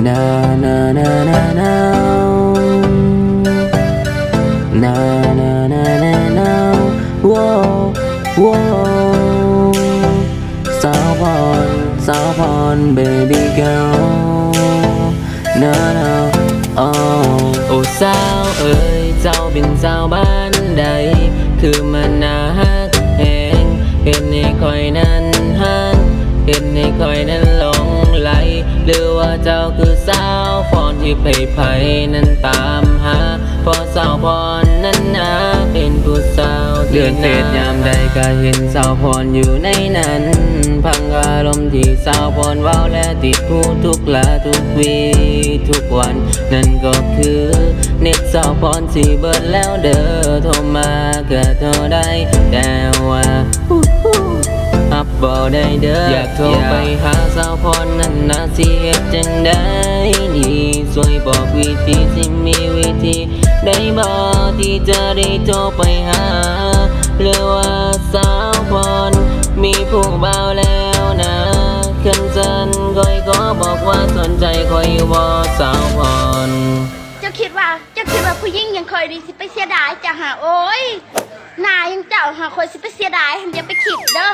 นานานานานานานานานานาว้าวว้าวสาวพรสาวพร baby girl นานาโอ้สาวเอ๋ยเจ้าเป็นสาวบ้านใดคือมันน่าฮักแหงเห็นในคอยนั้นฮักเห็นในคอยนั้นหลงไหลหรือว่าเจ้าคือสาวพรที่ไผนั้นตามหาเพราะสาวพรนั้นนะเป็นผู้สาวเดือนเฟซยามใดก็เห็นสาวพรอยู่ในนั้นพังอารมณ์ที่สาวพรเว้าและติดหูทุกลาทุกวีทุกวันนั่นก็คือเน็ตสาวพรสิเบิดแล้วเด้อโทรมาก็โทรได้แต่ว่าอับบ่ได้เด้ออยากโทรไปหาสาวพรนั้นนะสิเฮ็ดจังได๋นี่ช่วยบอกวิธีสิมีวิธีได้บ่ที่จะได้โทรไปหาหรือว่าสาวพรมีผู้บ่าวแล้วนะคันจันก้อยก็บอกว่าสนใจคอยอยู่บ่สาวพรเจ้าคิดว่าผู้หญิงยังเคยดีสิไปเสียดายจะหาโอ้ยนายยังเจ้าหาคอยสิไปเสียดายอย่าไปคิดเด้อ